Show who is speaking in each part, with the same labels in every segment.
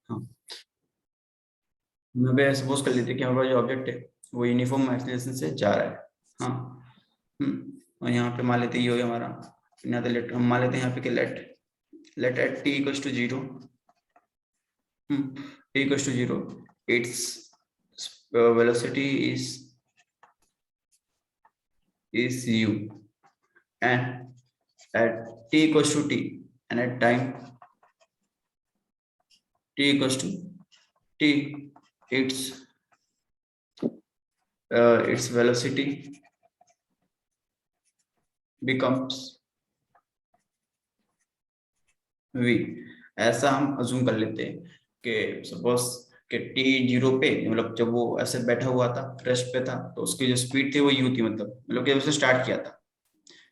Speaker 1: हाँ, मैं भी सपोज कर लेते कि हमारा जो ऑब्जेक्ट है वो यूनिफॉर्म एक्सीलरेशन से जा रहा है। हाँ, और यहाँ पे मान लेते ये हो गया हमारा, यहाँ पे लेट हम मान लेते हैं यहाँ पे कि let at T equals to 0, T equals to 0, its velocity is u, and at t equals to t, and at time t equals to t, its velocity becomes v। ऐसा हम अज्यूम कर लेते हैं कि सपोज कि t 0 पे, मतलब जब वो ऐसे बैठा हुआ था रेस्ट पे था, तो उसकी जो स्पीड थी वो u थी, मतलब कि उसने स्टार्ट किया था।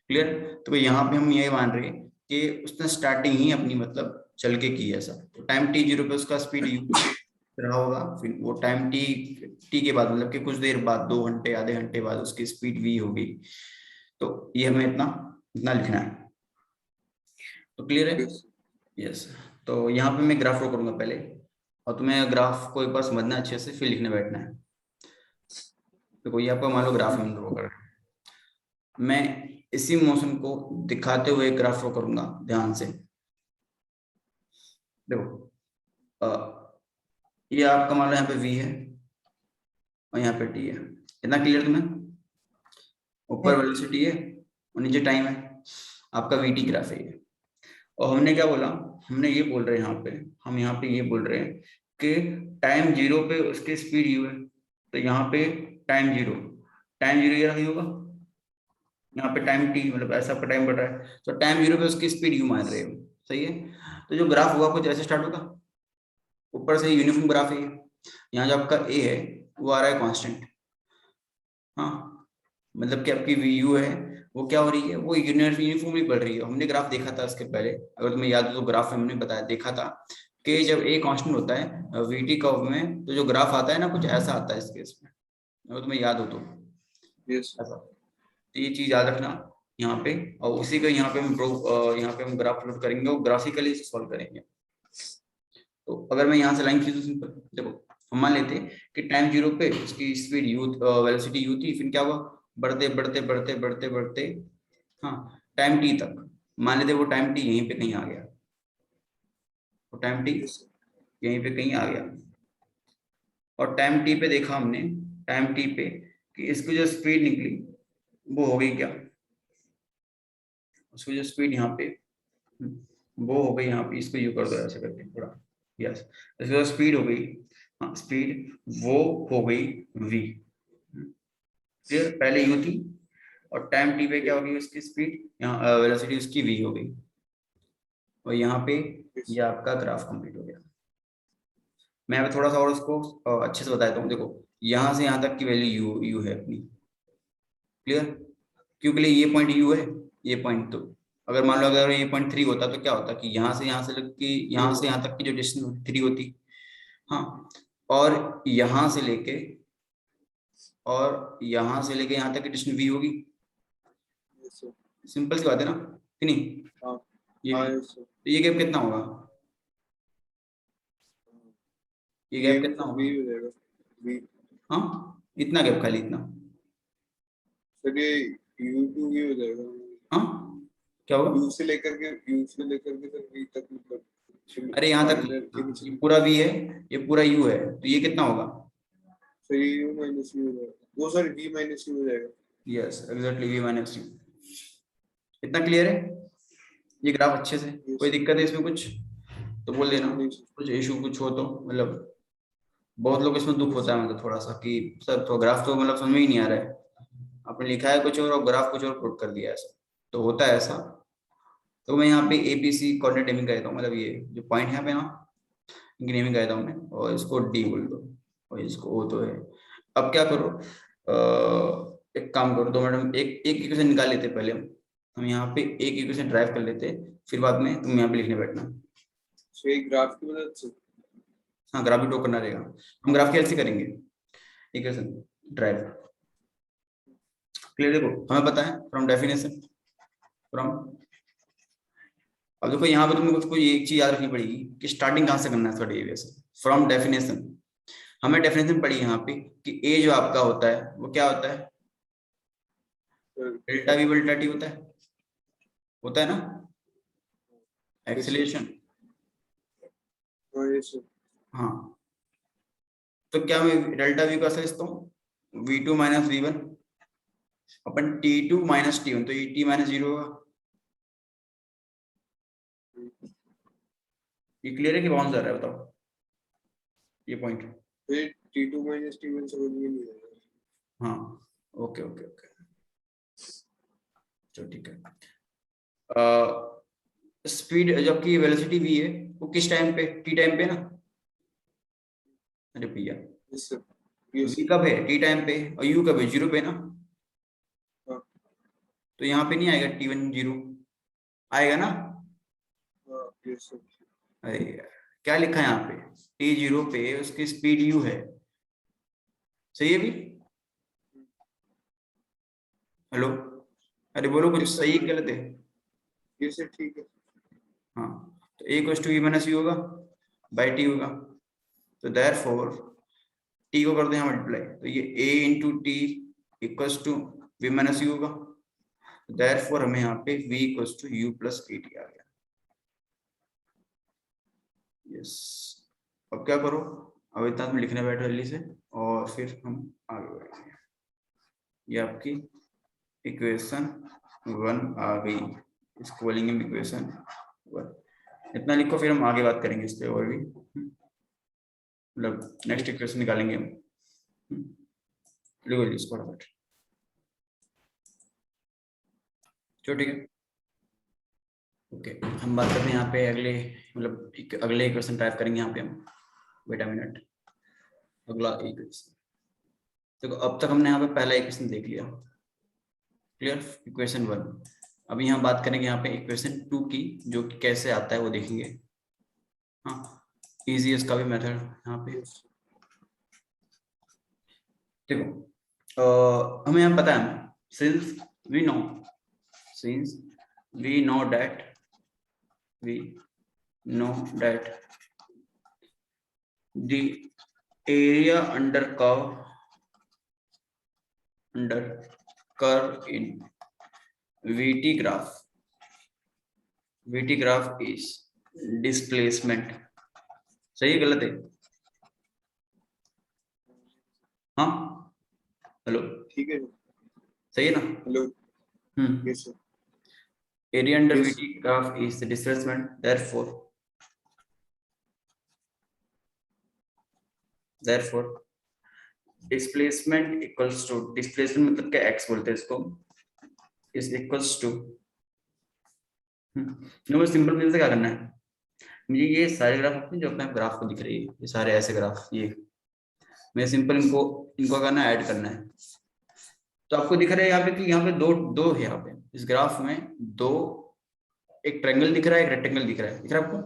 Speaker 1: क्लियर। तो यहाँ पे हम ये मान रहे हैं कि उसने स्टार्टिंग ही अपनी मतलब चल के की ऐसा, तो टाइम t 0 पे उसका स्पीड u रहा होगा, फिर वो टाइम t के बाद मतलब कि कुछ देर बाद, 2 घंटे आधे घंटे बाद उसकी स्पीड v होगी। तो ये हमें इतना इतना लिखना है। तो क्लियर है? यस। तो यहाँ पे मैं ग्राफ ड्रॉ करूंगा पहले, और तुम्हें ग्राफ को एक बार समझना अच्छे से, फिर लिखने बैठना है। देखो ये आपका मान लो ग्राफ में ड्रॉ कर रहा है, मैं इसी मोशन को दिखाते हुए ग्राफ ड्रॉ करूंगा, ध्यान से देखो। ये आपका मान लो यहाँ पे v है और यहाँ पे t है, इतना क्लियर तुम्हें? ऊपर वेलोसिटी है और नीचे टाइम है, आपका vt ग्राफ है ये। और हमने क्या बोला, हमने ये बोल रहे हैं यहाँ पे, हम यहाँ पे ये बोल रहे हैं कि टाइम 0 पे उसकी स्पीड u है, तो यहाँ पे टाइम 0 ये रही होगा, यहाँ पे टाइम t मतलब ऐसा आपका टाइम बढ़ रहा है, तो टाइम 0 पे उसकी स्पीड u मान रहे हो, सही है। तो जो ग्राफ होगा कुछ ऐसे स्टार्ट होगा, ऊपर से यूनिफॉर्म ग्राफ है, यहाँ जो आपका a है वो आ रहा है कांस्टेंट। हाँ, मतलब कि आपकी यू है वो क्या हो रही है, वो यूनिफॉर्मली बढ़ रही है। हमने ग्राफ देखा था इसके पहले, अगर तुम्हें याद हो तो ग्राफ में हमने बताया देखा था कि जब ए कांस्टेंट होता है वीटी कर्व में, तो जो ग्राफ आता है ना कुछ ऐसा आता है इस केस में, अगर तुम्हें याद हो तो। ऐसा, तो ये चीज याद रखना यहाँ पे, और उसी का यहाँ पे हम यहाँ पे हम ग्राफ प्लॉट करेंगे और ग्राफिकली इसे सॉल्व करेंगे। तो अगर मैं यहाँ से लाइन खींचूं सिंपल, देखो हम मान लेते हैं कि टाइम 0 पे उसकी स्पीड यू, वेलोसिटी यू थी, फिर क्या हुआ, बढ़ते बढ़ते बढ़ते बढ़ते बढ़ते, हाँ, टाइम टी तक, मान लेते वो टाइम टी यहीं पे कहीं आ गया, वो टाइम टी यहीं पे कहीं आ गया, और टाइम टी पे देखा हमने, टाइम टी पे कि इसकी जो स्पीड निकली वो हो गई क्या, उसकी जो स्पीड यहाँ पे वो हो गई, यहाँ पे इसको यू कर दो ऐसे करके थोड़ा, यस, इसकी जो स्पीड हो गई, हाँ स्पीड वो हो गई v। क्लियर, पहले u थी और टाइम t पे क्या होगी उसकी स्पीड, यहाँ वेलोसिटी उसकी v हो गई, और यहाँ पे ये आपका ग्राफ कंप्लीट हो गया। मैं अभी थोड़ा सा और उसको अच्छे से बता देता हूँ। देखो यहाँ से यहाँ तक की वैल्यू u है अपनी, क्लियर, क्योंकि ये पॉइंट u है, ये पॉइंट, तो अगर मान लो अगर ये पॉइंट 3 होता तो क्या होता कि यहाँ से लग के यहाँ से यहाँ तक की जो डिस्टेंस 3 होती। हाँ, और यहाँ से लेके यहाँ तक की डिस्टेंस v होगी। सिंपल सी बात है ना, कि नहीं? तो ये गैप कितना होगा, ये गैप कितना होगा? हाँ, इतना गैप, खाली इतना।
Speaker 2: सर ये u2 भी हो जाएगा।
Speaker 1: हाँ, क्या होगा?
Speaker 2: u से लेकर के सर v तक, मतलब
Speaker 1: अरे यहाँ तक ये पूरा v है, ये पूरा u है, तो ये कितना होगा?
Speaker 2: सर ये u माइनस u हो जाएगा, वो सर v माइनस u हो जाएगा।
Speaker 1: Yes exactly, v minus u। इतना क्लियर है ये ग्राफ अच्छे से? कोई दिक्कत है इसमें कुछ तो बोल देना, कुछ इशू कुछ हो तो, मतलब बहुत लोग इसमें दुख होता है मतलब थोड़ा सा कि सर तो ग्राफ तो मतलब समझ में ही नहीं आ रहा है, आपने लिखा है कुछ और ग्राफ कुछ और पुट कर दिया, ऐसा तो होता है ऐसा। तो मैं यहाँ पे एबीसी कोऑर्डिनेट नेमिंग कर देता हूँ, मतलब ये जो पॉइंट है पे ना, इनकी नेमिंग कर देता हूँ मैं, और इसको डी बोल दो और इसको ओ तो है। अब क्या करो, एक काम करो, 2 मिनट एक एक इक्वेशन निकाल लेते पहले हम यहाँ पे एक इक्वेशन ड्राइव कर लेते, फिर बाद में तुम यहाँ पे लिखने बैठना।
Speaker 2: सो एक ग्राफ की मदद से,
Speaker 1: हाँ ग्राफ भी ड्रॉ करना रहेगा, हम ग्राफ कैसे करेंगे, इक्वेशन ड्राइव। क्लियर, देखो हमें पता है फ्रॉम डेफिनेशन, फ्रॉम अब देखो यहाँ पे तुम्हें कुछ कोई एक चीज याद रखनी पड़ेगी कि स्टार्टिंग कहाँ से करना है थोड़ी डेरिवेशन, फ्रॉम डेफिनेशन। हमें डेफिनेशन पड़ी यहाँ पे कि ए जो आपका होता है वो क्या होता है, डेल्टा वी बल्टा टी होता है ना, एक्सेलरेशन। हाँ, तो क्या मैं डेल्टा वी को ऐसे लिखता हूँ V two minus V one upon T two minus T one, तो ये टी माइनस जीरो होगा। ये क्लियर है कि बाउंस आ रहा है बताओ ये पॉइंट।
Speaker 2: T2 minus T1 समझ में नहीं आया।
Speaker 1: हाँ ओके ओके ओके, चलो ठीक है। स्पीड जब की वेलोसिटी v है वो किस टाइम पे, टी टाइम पे ना, अरे भैया
Speaker 2: Yes sir. Yes
Speaker 1: v
Speaker 2: sir.
Speaker 1: कब है, टी टाइम पे, और u कब है, जीरो पे ना।
Speaker 2: हाँ
Speaker 1: तो यहाँ पे नहीं आएगा टी वन जीरो, आएगा ना।
Speaker 2: हाँ yes sir.
Speaker 1: अरे यार, क्या लिखा है यहाँ पे, टी जीरो पे उसकी स्पीड u है, सही है भी। हेलो, अरे बोलो कुछ
Speaker 2: Yes sir.
Speaker 1: सही है गलत है।
Speaker 2: Yes sir ठीक है।
Speaker 1: हाँ, तो a equals to v minus u होगा बाई टी होगा, तो देयरफॉर टी को कर दो यहाँ मल्टीप्लाई, तो ये a into T equals to v minus u होगा, देयरफॉर हमें यहाँ पे v equals to u plus A T आ गया। यस, अब क्या करो, अब इतना तुम लिखने बैठो जल्दी से और फिर हम आगे बढ़ेंगे। ये आपकी इक्वेशन वन आ गई, इसको बोलेंगे हम इक्वेशन वन। इतना लिखो फिर हम आगे बात करेंगे इस पे और भी, मतलब नेक्स्ट इक्वेशन निकालेंगे हम। लिखो इसको फटाफट, चलो ठीक है। ओके, हम बात करते हैं यहाँ पे अगले, मतलब अगले इक्वेशन टाइप करेंगे यहाँ पे हम, वेट अ मिनट। अगला इक्वेशन देखो, अब तक हमने यहाँ पे पहला इक्वेशन देख लिया, क्लियर, इक्वेशन वन। अभी यहाँ बात करेंगे यहाँ पे इक्वेशन टू की, जो कि कैसे आता है वो देखेंगे। हाँ, इजी है इसका भी मेथड यहाँ पे।
Speaker 2: Yes sir.
Speaker 1: देखो हमें यहाँ पता है, since we know, since we know that, we know that the area under curve in VT graph is displacement, सही है गलत है, हाँ हेलो,
Speaker 2: ठीक है।
Speaker 1: सही है ना।
Speaker 2: Hello. Yes sir.
Speaker 1: area under
Speaker 2: Yes.
Speaker 1: VT graph is the displacement, therefore displacement equals to, displacement मतलब क्या, x बोलते हैं इसको, is equals to, मुझे सिंपल मीन से क्या करना है, मुझे ये सारे ग्राफ अपने जो अपने ग्राफ को दिख रही है, ये सारे ऐसे ग्राफ, ये मैं सिंपल इनको इनको करना है, ऐड करना है। तो आपको दिख रहा है यहाँ पे कि यहाँ पे दो दो है, यहाँ पे इस ग्राफ में दो, एक ट्रायंगल दिख रहा है, एक रेक्टेंगल दिख रहा है, दिख रहा है आपको,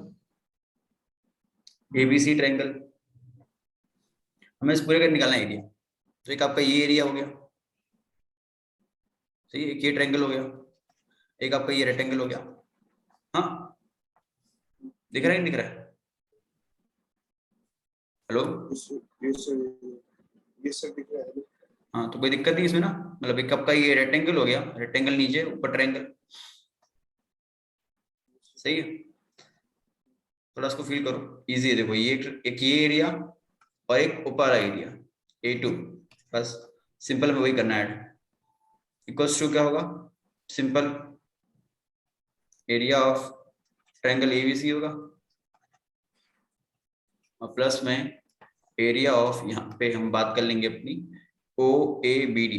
Speaker 1: एबीसी ट्रायंगल। हमें इस पूरे का निकालना है एरिया, तो एक आपका ये एरिया हो गया, सही है, एक ये ट्रायंगल हो गया, एक आपका ये रेक्टेंगल हो गया। हाँ दिख रहा है नहीं दिख रहा है, hello.
Speaker 2: Yes sir. Yes sir. Yes sir दिख रहा है।
Speaker 1: हाँ तो कोई दिक्कत नहीं इसमें ना, मतलब एक आपका ये रेक्टेंगल हो गया, रेक्टेंगल नीचे ऊपर ट्रायंगल, सही है। थोड़ा इसको फील करो, इजी है। देखो ये एक ये एरिया और एक ऊपर एरिया A2, बस सिंपल में वही करना है, इक्वल्स टू क्या होगा, simple area of triangle ABC होगा और प्लस में एरिया ऑफ, यहाँ पे हम बात कर लेंगे अपनी OABD,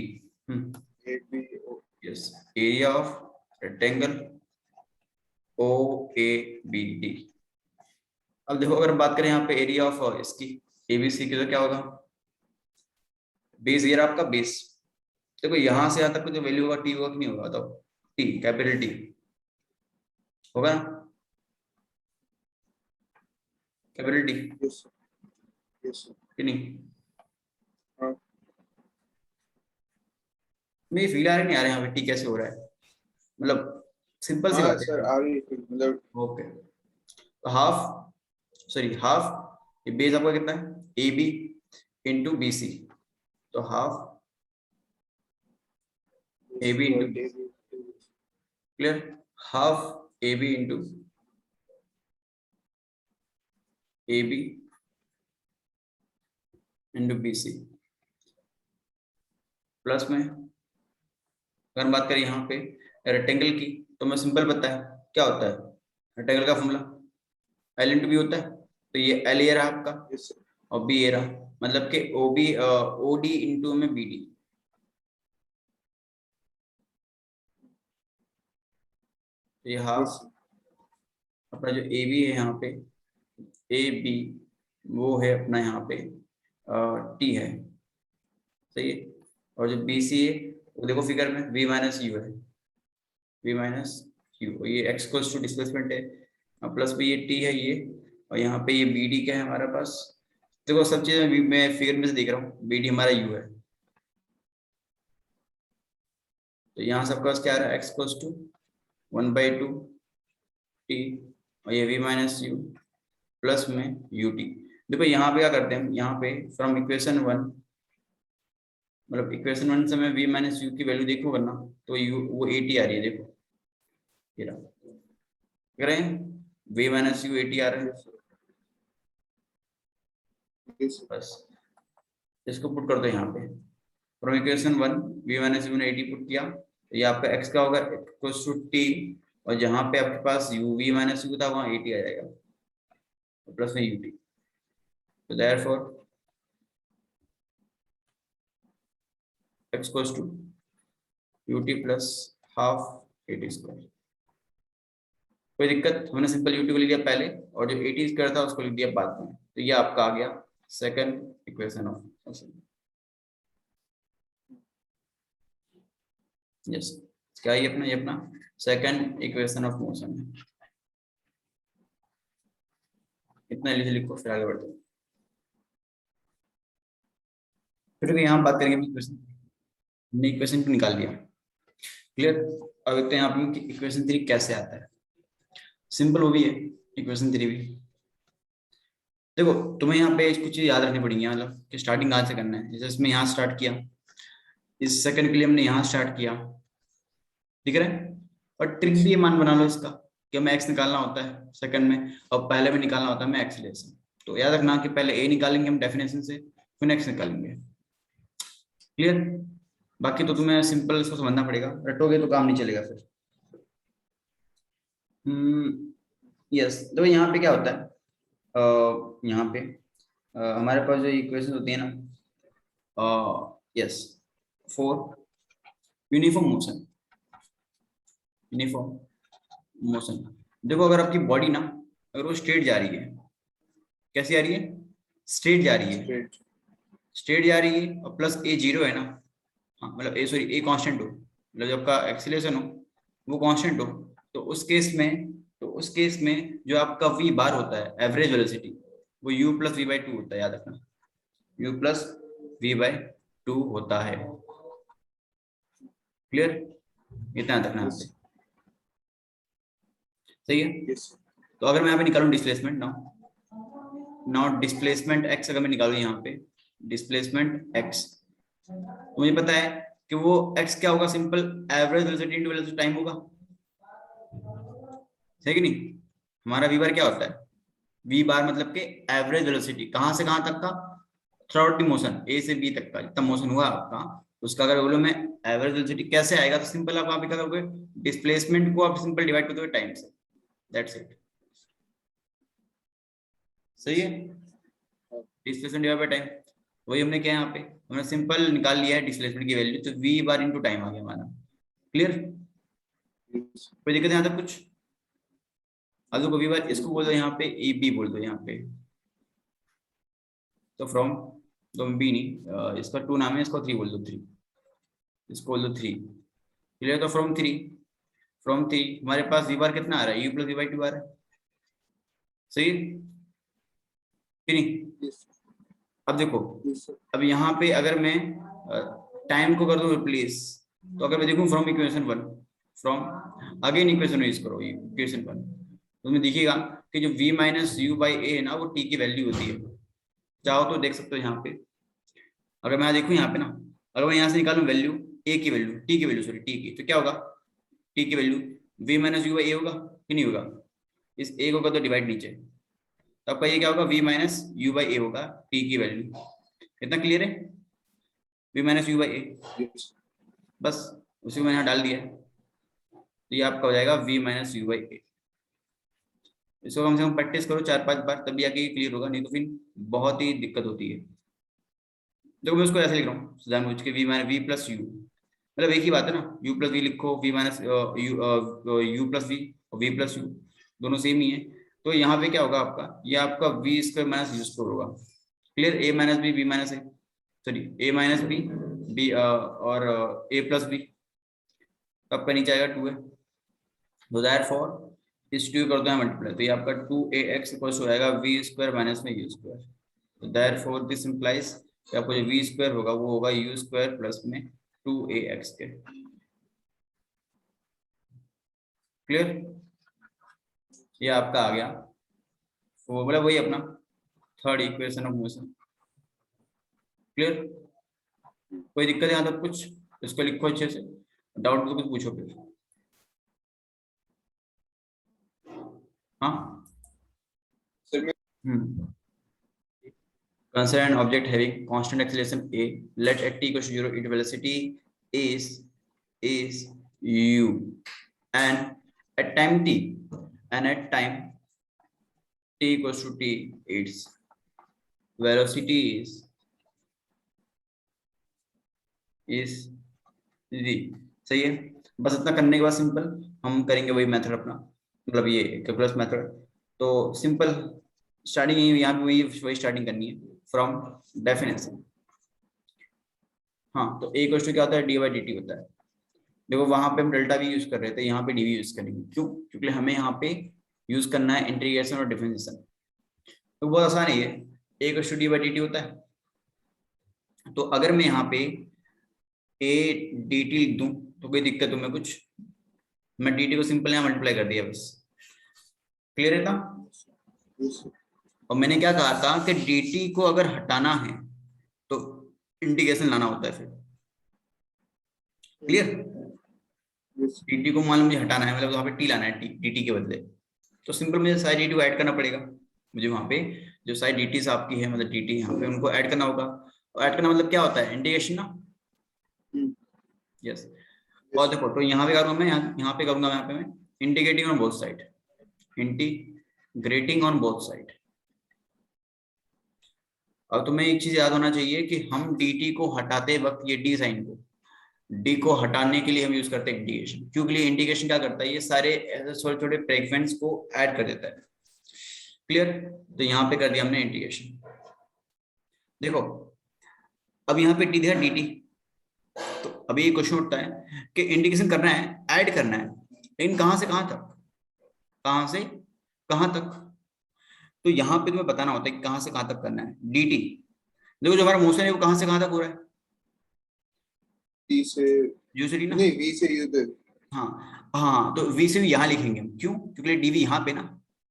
Speaker 1: yes, area of rectangle OABD। अब देखो अगर बात करें यहाँ पे एरिया ऑफ इसकी ABC की, तो क्या होगा, बेस ये रहा आपका बेस। देखो यहां से यहां तक जो वैल्यू होगा टी होगा कि नहीं होगा, बताओ, टी, कैपिटल टी होगा ना, capital T
Speaker 2: Yes sir. Yes sir.
Speaker 1: कि नहीं।
Speaker 2: हाँ
Speaker 1: मुझे फील आ रहा नहीं आ रहा यहाँ पे टी कैसे हो रहा है, मतलब सिंपल सी
Speaker 2: हाँ
Speaker 1: बात
Speaker 2: सर
Speaker 1: है।
Speaker 2: आ रही है मतलब
Speaker 1: ओके, तो हाफ ये बेस आपका कितना है, A B into B C, तो half A B into B, clear, half A B into A B into B C, plus में अगर हम बात करें यहाँ पे रेक्टेंगल की, तो मैं सिंपल पता है क्या होता है रेक्टेंगल का फॉर्मूला, एल इंटू बी होता है, तो ये एल ये रहा आपका और बी ये रहा, मतलब कि O B O D into में बी डी, तो ये हाफ अपना जो ए बी है यहाँ पे, ए बी वो है अपना यहाँ पे टी है, सही है, और जो बी सी है वो देखो फिगर में v माइनस यू है, v माइनस यू, ये एक्स कोस टू डिस्प्लेसमेंट है, प्लस में ये टी है ये, और यहाँ पे ये बी डी क्या है हमारे पास, देखो सब चीजें मैं फिगर में से देख रहा हूँ, बी डी हमारा यू है, तो यहाँ सबका पास क्या आ रहा है, एक्स कोस टू 1/2 टी, और ये v माइनस यू प्लस में यू टी। देखो यहाँ पे क्या करते हैं हम, यहाँ पे फ्रॉम इक्वेशन 1, मतलब इक्वेशन 1 से मैं v माइनस यू की वैल्यू देखूँ करना, तो यू वो 80 आ रही है, देखो ये रहा, करें v माइनस यू 80 आ रहा है, बस इसको पुट कर दो यहाँ पे, from equation 1 v minus you ने 80 पुट किया, तो ये आपका x का होगा इक्वल्स टू t, और जहाँ पे आपके पास u v माइनस यू था वहाँ 80 आ जाएगा, प्लस में ut, तो therefore x equals to ut plus half 80 square, कोई दिक्कत, हमने सिंपल ut को लिख दिया पहले, और जो 80 स्क्वायर था उसको लिख दिया बाद में, तो ये आपका आ गया second equation of motion. Yes, क्या ये अपना सेकंड इक्वेशन ऑफ मोशन है, इतना लिख लिखो फिर आगे बढ़ते हैं। फिर भी यहाँ बात करेंगे इक्वेशन, हमने इक्वेशन को निकाल दिया, क्लियर। अब देखते हैं यहाँ पे इक्वेशन 3 कैसे आता है, सिंपल वो भी है इक्वेशन 3 भी। देखो तुम्हें यहाँ पे कुछ चीज याद रखनी पड़ेगी, मतलब कि स्टार्टिंग कहाँ से करना है, जैसे इसमें यहाँ स्टार्ट किया, इस सेकंड के लिए हमने यहाँ स्टार्ट किया, ठीक है, और ट्रिक भी ये मान बना लो इसका कि हमें एक्स निकालना होता है सेकंड में, और पहले में निकालना होता है हमें एक्सीलरेशन, तो याद रखना कि पहले ए निकालेंगे हम डेफिनेशन से, फिर एक्स निकालेंगे, क्लियर। बाकी तो तुम्हें सिंपल इसको समझना पड़ेगा, रटोगे तो काम नहीं चलेगा फिर। यस, तो यहाँ पे क्या होता है, यहाँ पे हमारे पास जो इक्वेशन होती है ना, yes, for uniform motion, uniform motion, देखो अगर आपकी बॉडी ना अगर वो स्ट्रेट जा रही है, कैसी आ रही है, स्ट्रेट जा रही है, स्ट्रेट जा रही है, और प्लस ए जीरो है ना, हाँ मतलब ए सॉरी ए कांस्टेंट हो, मतलब जब का एक्सीलरेशन हो वो कांस्टेंट हो, तो उस केस में जो आपका वी बार होता है एवरेज वेलोसिटी, वो u plus V by two होता है, याद रखना u plus V by two होता है, क्लियर, इतना याद रखना आपसे, सही है। तो अगर मैं यहाँ पे निकालूं डिस्प्लेसमेंट नाउ डिस्प्लेसमेंट x अगर मैं निकालूं यहाँ पे डिस्प्लेसमेंट x, तो मुझे पता है कि वो x क्या होगा, simple average velocity into velocity time होगा, है कि नहीं, हमारा वी बार क्या होता है, वी बार मतलब के एवरेज वेलोसिटी कहां से कहां तक का, थ्रू मोशन ए से बी तक का जितना मोशन हुआ आपका, उसका अगर वॉल्यूम में एवरेज वेलोसिटी कैसे आएगा, तो सिंपल आप वहां पे क्या करोगे, डिस्प्लेसमेंट को आप सिंपल डिवाइड कर दोगे टाइम से, दैट्स इट, सही है, डिस्प्लेसमेंट डिवाइड बाय टाइम, वही हमने किया यहाँ पे, हमने सिंपल निकाल लिया है डिस्प्लेसमेंट की वैल्यू, तो वी बार इनटू टाइम आ गया हमारा, क्लियर, कोई दिक्कत यहाँ तक कुछ, अब देखो वी बार इसको बोल दो यहाँ पे ए बी बोल दो यहाँ पे, तो फ्रॉम, तो बी नहीं इसका 2 नाम है, इसको 3 बोल दो, 3 इसको बोल दो 3, क्लियर, तो फ्रॉम 3 हमारे पास वी बार कितना आ रहा है, u plus V by two आ रहा है, सही कि नहीं। अब देखो, अब यहाँ पे अगर मैं टाइम को कर दूं रिप्लेस, तो अगर मैं देखूं from equation 1, from again equation use करो, इक्वेशन पर तो तुम्हें दिखेगा कि जो v माइनस यू बाई ए है ना वो t की वैल्यू होती है। चाहो तो देख सकते हो यहाँ पे, अगर मैं देखूँ यहाँ पे ना, अगर मैं यहाँ से निकालूं वैल्यू a की वैल्यू, t की वैल्यू सॉरी t की, तो क्या होगा, t की value v minus U by A होगा कि नहीं होगा, इस a होगा तो डिवाइड नीचे, तो आपका ये क्या होगा, v minus U by A होगा t की वैल्यू। इतना क्लियर है, v minus U by A,
Speaker 2: yes.
Speaker 1: बस उसी को मैंने यहाँ डाल दिया है, तो ये आपका हो जाएगा v माइनस यू बाई ए। इसको कम से कम प्रैक्टिस करो 4-5 बार, तभी आके क्लियर होगा, नहीं तो फिर बहुत ही दिक्कत होती है। देखो मैं उसको ऐसे लिख रहा हूँ जानबूझ के, v minus V plus U, मतलब एक ही बात है ना, u प्लस वी लिखो, v minus U plus V और v प्लस यू दोनों सेम ही है। तो यहाँ पे क्या होगा आपका, ये आपका V square minus U square होगा। Clear, a minus B B minus A, sorry a minus B B और a प्लस बी, तो आपका नीचे आएगा 2 है, तो देयरफॉर इस 2 कर दो मल्टीप्लाई, तो ये आपका 2ax इक्वल्स हो जाएगा v स्क्वायर माइनस में u स्क्वायर। तो देयरफॉर दिस इंप्लाइज कि आपको जो v स्क्वायर होगा वो होगा u स्क्वायर प्लस में 2ax के। क्लियर, ये आपका आ गया फॉर्मूला, वही अपना third equation of motion. Clear, कोई दिक्कत है यहाँ तक कुछ, इसको लिखो अच्छे से, डाउट तो कुछ पूछो फिर। हाँ
Speaker 2: सर मैं
Speaker 1: Consider an object having constant acceleration a. Let at t equals to 0, its velocity is u, and at time t equals to t, its velocity is v। सही है, बस इतना करने के बाद सिंपल हम करेंगे वही मेथड अपना, मतलब ये कैलकुलस मेथड। तो सिंपल स्टार्टिंग यहाँ पे वही स्टार्टिंग करनी है फ्रॉम डेफिनेशन। हाँ, तो a इक्वल्स टू क्या होता है, डी बाई डी टी होता है। देखो वहां पे हम डेल्टा भी यूज कर रहे थे, यहाँ पे डीवी यूज करेंगे, क्यों, क्योंकि हमें यहाँ पे यूज करना है इंटीग्रेशन और डिफरेंशिएशन। तो बहुत आसान है ये, a equals to D by D T होता है। तो अगर मैं यहाँ पे a डी टी लिख दूं तो कोई दिक्कत तुम्हें कुछ, मैं डी टी को सिंपल यहाँ मल्टीप्लाई कर दिया बस। क्लियर है था, और मैंने क्या कहा था कि डी टी को अगर हटाना है तो इंटीग्रेशन लाना होता है फिर। क्लियर, dt को मान लो मुझे हटाना है, मतलब वहां पे t लाना है, dt के बदले, तो सिंपल मुझे साइड dt को ऐड करना पड़ेगा। मुझे वहां पे जो साइड dt आपकी है, मतलब dt यहाँ पे उनको ऐड करना होगा, और ऐड करना मतलब क्या होता है, इंटीग्रेशन ना। यस, और देखो तो यहाँ पे करूंगा मैं, यहाँ पे करूंगा यहाँ पे मैं integrating on both side, integrating on both side. और तुम्हें एक चीज याद होना चाहिए कि हम dt को हटाते वक्त ये d साइन को, डी को हटाने के लिए हम यूज करते हैं इंटीग्रेशन, क्योंकि इंटीग्रेशन क्या करता है, ये सारे ऐसे छोटे छोटे फ्रैगमेंट्स को ऐड कर देता है। क्लियर, तो यहाँ पे कर दिया हमने इंटीग्रेशन। देखो अब यहाँ पे टी दिया dt, तो अभी ये क्वेश्चन उठता है कि इंटीग्रेशन करना है, ऐड करना है, लेकिन कहां से कहां तक, कहां से कहां तक, तो यहाँ पे तुम्हें बताना होता है कि कहां से कहां तक करना है dt। देखो जो हमारा मोशन है वो कहां से कहां तक हो रहा है,
Speaker 2: T से
Speaker 1: यू से डी ना,
Speaker 2: नहीं V से U तक।
Speaker 1: हाँ हाँ, तो v से भी यहाँ लिखेंगे हम, क्यों, क्योंकि dv यहाँ पे ना,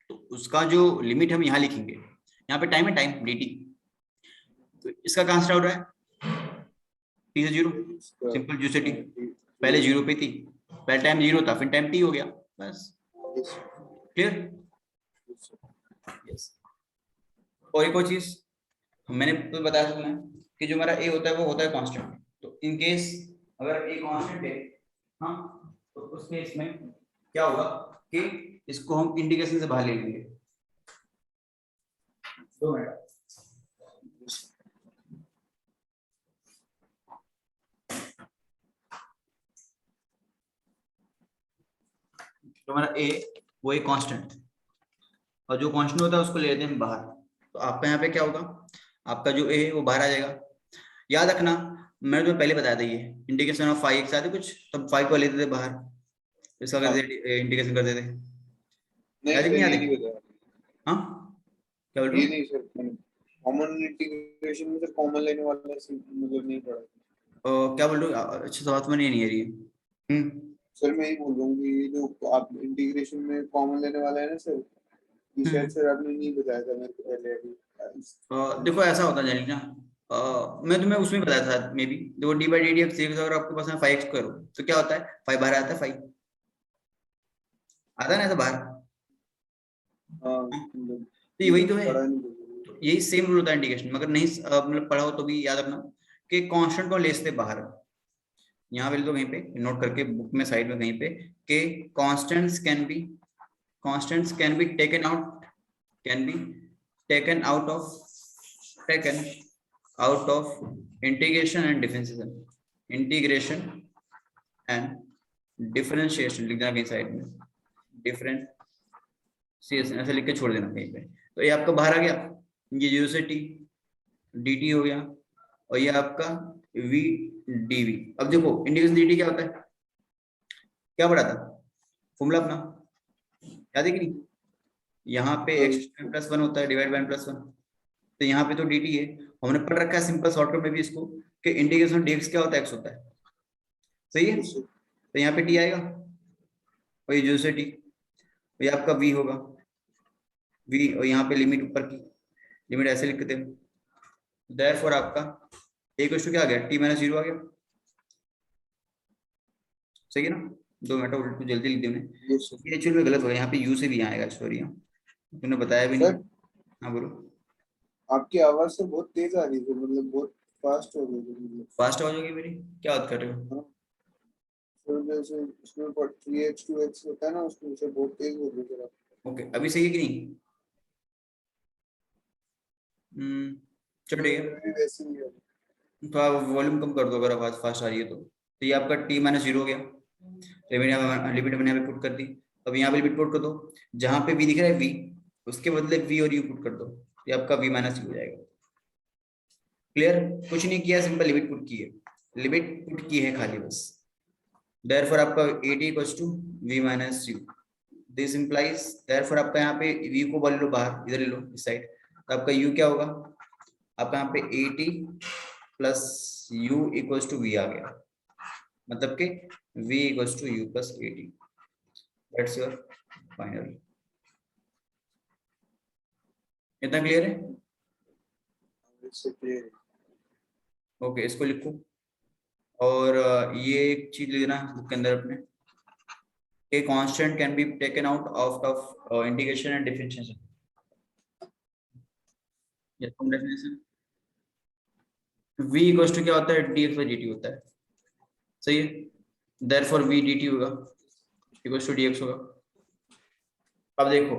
Speaker 1: तो उसका जो लिमिट हम यहाँ लिखेंगे, यहाँ पे टाइम है टाइम dt, तो इसका कहां स्टार्ट हो रहा है, t से 0, सिंपल जी से t, पहले 0 पे थी, पहले टाइम 0 था, फिर टाइम t हो गया, बस। Clear, yes. और एक और चीज मैंने तो बताया था कि जो हमारा a होता है वो होता है कांस्टेंट, तो इन केस अगर a कांस्टेंट है, हाँ, तो उस केस में क्या होगा कि इसको हम इंटीग्रेशन से बाहर ले लेंगे। 2 मिनट, तो हमारा a वो एक कांस्टेंट, और जो कांस्टेंट होता है उसको ले लेते हैं बाहर, तो आपका यहाँ पे क्या होगा, आपका जो a है वो बाहर आ जाएगा। याद रखना मैंने तुम्हें पहले बताया था ये इंटीग्रेशन ऑफ 5 एक साथ कुछ, तब 5 को लेते थे बाहर, इसका करते इंटीग्रेशन करते थे,
Speaker 2: नहीं सर,
Speaker 1: नहीं
Speaker 2: ये
Speaker 1: याद है,
Speaker 2: नहीं बताया।
Speaker 1: हाँ क्या बोल रहे
Speaker 2: ये
Speaker 1: हो,
Speaker 2: नहीं सर, कॉमन इंटीग्रेशन में सर कॉमन लेने वाला मतलब नहीं पड़ा।
Speaker 1: क्या बोल रहे हो, अच्छा सवाल तो मैंने ये नहीं आ रही है।
Speaker 2: सर मैं ही बोल रहा हूँ कि ये जो आप इंटीग्रेशन में कॉमन लेने वाला है ना सर, ये शायद सर आपने नहीं बताया था मेरे को पहले अभी।
Speaker 1: देखो ऐसा होता है जानी ना, मैं तुम्हें उसमें बताया था मे बी, देखो D by D D x अगर आपके पास में 5x करो तो क्या होता है, 5 बाहर आता है, 5 आता है ना ऐसा बाहर।
Speaker 2: हाँ
Speaker 1: हाँ,
Speaker 2: मतलब
Speaker 1: तो ये वही तो है,
Speaker 2: पढ़ा नहीं बोल
Speaker 1: तो यही सेम रूल होता है इंटीग्रेशन, मगर नहीं मतलब पढ़ा हो तो भी याद रखना कि कांस्टेंट को ले से बाहर, यहाँ पे तो कहीं पे नोट करके बुक में साइड में कहीं पे कि constants can be taken out, can be taken out of integration and differentiation लिख देना कहीं साइड में, डिफरेंशिएशन ऐसे लिख के छोड़ देना कहीं पे। तो ये आपका बाहर आ गया, ये जीरो से टी डी टी हो गया, और ये आपका वी डी वी। अब देखो इंटीग्रेशन डी टी क्या होता है, क्या पढ़ा था फॉर्मूला अपना, याद है कि नहीं, यहाँ पे
Speaker 2: हाँ,
Speaker 1: एक्स प्लस वन होता है डिवाइड बाय प्लस वन, तो यहाँ पे तो डी टी है, हमने पढ़ रखा है सिंपल शॉर्टकट में भी इसको कि इंटीग्रेशन डीएक्स क्या होता है, एक्स होता है, सही है।
Speaker 2: सर।
Speaker 1: तो यहाँ पे टी आएगा, और ये जीरो से टी, ये आपका वी होगा, वी, और यहाँ पे लिमिट ऊपर की लिमिट ऐसे लिखते हैं, देयरफॉर आपका एक क्वेश्चन क्या आ गया, टी माइनस जीरो आ गया, सही है ना। 2 मिनट उल्ट जल्दी लिख दी मैंने,
Speaker 2: यस सर।
Speaker 1: ये एक्चुअली में गलत हो गया, यहाँ पे यू से भी आएगा, सॉरी तुमने बताया भी नहीं।
Speaker 2: सर
Speaker 1: हाँ बोलो।
Speaker 2: आपकी आवाज से बहुत तेज आ रही है, मतलब बहुत फास्ट हो रही है मतलब।
Speaker 1: फास्ट आवाज होगी मेरी, क्या बात कर रहे हो।
Speaker 2: हाँ सर, जैसे उसमें 3x 2x होता है ना, उसमें से बहुत तेज हो रही है सर।
Speaker 1: ओके अभी सही है कि नहीं, चलो ठीक है,
Speaker 2: भी वैसे ही है।
Speaker 1: तो आप वॉल्यूम कम कर दो अगर आवाज फास्ट आ रही है तो ये आपका टी माइनस जीरो हो गया, लिमिट मैंने यहाँ पे पुट कर दी। अब यहाँ पे लिमिट पुट कर दो, जहां पे वी दिख रहा है वी, उसके बदले वी और यू पुट कर दो, ये आपका वी माइनस यू हो जाएगा। क्लियर, कुछ नहीं किया, सिंपल लिमिट पुट की है, लिमिट पुट की है खाली बस। देयरफॉर आपका AT equals to v minus U, this implies, therefore आपका यहाँ पे v को बोल लो बाहर, इधर ले लो इस साइड, तो आपका u क्या होगा, आपका यहाँ पे AT plus u equals to v आ गया, मतलब कि v equals to u plus AT, that's your final. इतना क्लियर है,
Speaker 2: इससे clear है।
Speaker 1: ओके इसको लिखो, और ये एक चीज लिख देना बुक के अंदर अपने, a constant can be taken out of integration and differentiation, ये तुम डेफिनेशन, v इक्वल्स टू क्या होता है, dx बाई dt होता है, सही है, देयरफॉर v dt होगा इक्वल्स टू dx होगा। अब देखो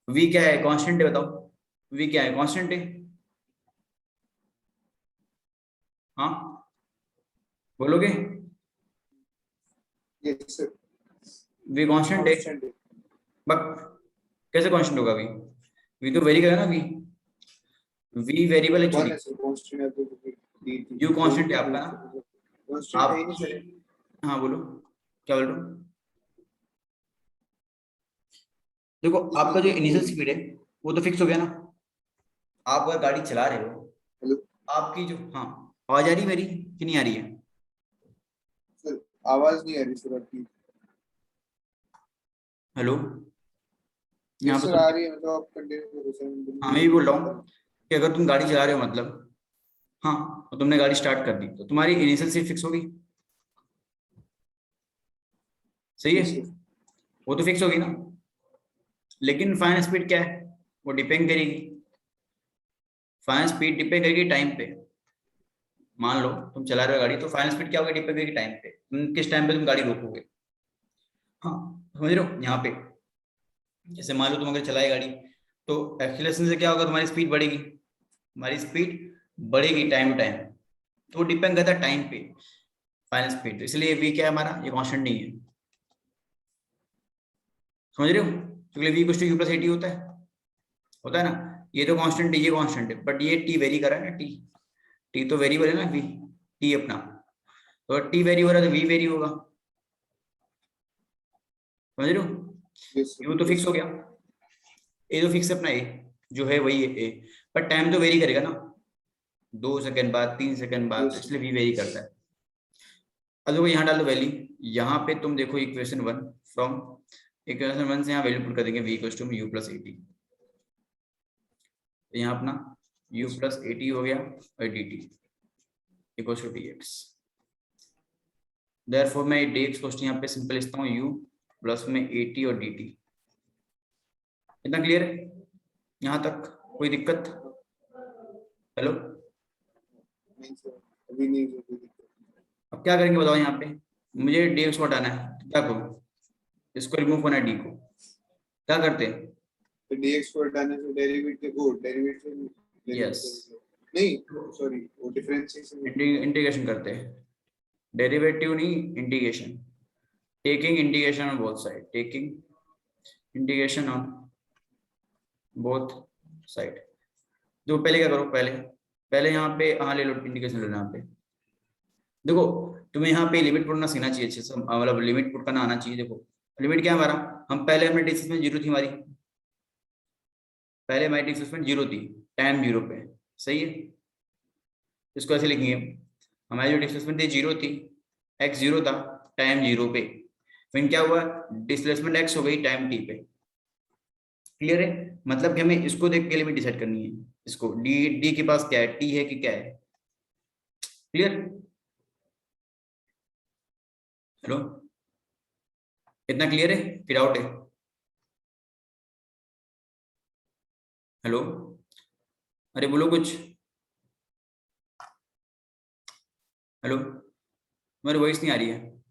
Speaker 1: v क्या है, कांस्टेंट है, बताओ v क्या है, कांस्टेंट है, हाँ बोलोगे,
Speaker 2: यस सर।
Speaker 1: v कांस्टेंट है,
Speaker 2: कांस्टेंट है।
Speaker 1: बट कैसे कांस्टेंट होगा v, v तो वेरी करेगा ना, v वेरिएबल है
Speaker 2: वन
Speaker 1: एक्चुअली,
Speaker 2: है सर, कांस्टेंट है तो डी थी
Speaker 1: u
Speaker 2: दो
Speaker 1: कांस्टेंट है
Speaker 2: तो
Speaker 1: आपका ना,
Speaker 2: कांस्टेंट है ही नहीं
Speaker 1: आपकी,
Speaker 2: सर।
Speaker 1: हाँ बोलो क्या बोल रहे हो। देखो आपका जो इनिशियल स्पीड है वो तो फिक्स हो गया ना, आप अगर गाड़ी चला रहे हो,
Speaker 2: हेलो
Speaker 1: आपकी जो, हाँ आवाज आ रही है मेरी कि नहीं आ रही है,
Speaker 2: सर, आवाज नहीं आ रही सर आपकी।
Speaker 1: हेलो, यहाँ
Speaker 2: यस
Speaker 1: पे
Speaker 2: सर,
Speaker 1: तो,
Speaker 2: आ रही है, मतलब आप कंटिन्यू करो सर,
Speaker 1: हाँ मैं भी बोल रहा हूँ कि अगर तुम गाड़ी चला रहे हो मतलब, हाँ तो तुमने गाड़ी स्टार्ट कर दी तो तुम्हारी इनिशियल स्पीड फिक्स होगी, सही है,
Speaker 2: यस सर।
Speaker 1: वो तो फिक्स होगी ना, लेकिन फाइनल स्पीड क्या है, वो डिपेंड करेगी, फाइनल स्पीड डिपेंड करेगी टाइम पे, मान लो तुम चला रहे हो गाड़ी तो फाइनल स्पीड क्या होगी, डिपेंड करेगी टाइम पे, तुम किस टाइम पे तुम गाड़ी रोकोगे, हाँ समझ रहे हो। यहाँ पे जैसे मान लो तुम अगर चलाए गाड़ी, तो एक्सीलरेशन से क्या होगा, तुम्हारी स्पीड बढ़ेगी, हमारी स्पीड बढ़ेगी टाइम टू टाइम, तो वो डिपेंड करता है टाइम पे फाइनल स्पीड, तो इसलिए वी क्या है हमारा, ये कांस्टेंट नहीं है, समझ रहे हो, क्योंकि V equal to U plus AT होता है ना, ये तो कांस्टेंट है, ये कांस्टेंट है, बट ये टी वेरी कर रहा है ना, टी टी तो वेरिएबल है ना, वी टी अपना, तो टी वेरी हो रहा है तो वी वेरी होगा, समझ रहे हो,
Speaker 2: यस
Speaker 1: यू तो
Speaker 2: सर।
Speaker 1: फिक्स हो गया, ए तो फिक्स है अपना, ए जो है वही है ए, पर टाइम तो वेरी करेगा ना, 2 सेकंड बाद 3 सेकंड बाद, तो
Speaker 2: यस
Speaker 1: इसलिए वी वेरी करता है। अब देखो यहाँ डाल दो वैल्यू, यहाँ पे तुम देखो इक्वेशन 1 फ्रॉम इक्वेशन 1 से यहाँ वैल्यू पुट कर देंगे v equals to u plus 80, तो यहाँ अपना u प्लस 80 हो गया और dt equals to dx। Therefore मैं dx इक्वल्स यहाँ पे सिंपल लिखता हूँ u प्लस में 80 और dt। इतना क्लियर है यहाँ तक? कोई दिक्कत? हेलो,
Speaker 2: नहीं सर, अभी नहीं सर।
Speaker 1: अब क्या करेंगे बताओ? यहाँ पे मुझे dx को हटाना है, तो क्या करूँ? इसको रिमूव करना है d को, क्या करते हैं?
Speaker 2: तो dx को हटाने से डेरिवेटिव
Speaker 1: यस,
Speaker 2: नहीं सॉरी, वो डिफरेंशिएशन
Speaker 1: इंटीग्रेशन करते हैं, डेरिवेटिव नहीं integration, taking integration on both side, taking integration on both side. तो पहले क्या करो, पहले यहाँ पे हाँ ले लो, इंटीग्रेशन ले लो। यहाँ पे देखो तुम्हें यहाँ पे लिमिट पुट करना सीखना चाहिए अच्छे से, मतलब लिमिट पुट करना आना चाहिए। देखो लिमिट क्या है हमारा, हम पहले हमने डिस्प्लेसमेंट जीरो थी हमारी, पहले हमारी डिस्प्लेसमेंट जीरो थी टाइम जीरो पे, सही है। इसको ऐसे लिखेंगे, हमारी जो डिस्प्लेसमेंट थी जीरो थी, एक्स जीरो था टाइम जीरो पे, फिर क्या हुआ डिस्प्लेसमेंट एक्स हो गई टाइम टी पे। क्लियर है? मतलब कि हमें इसको देख के लिमिट डिसाइड करनी है, इसको डी के पास क्या है, टी है कि क्या है। क्लियर? हेलो, इतना क्लियर है कि डाउट है? हेलो, अरे बोलो कुछ। हेलो, तुम्हारी वॉइस नहीं आ रही है।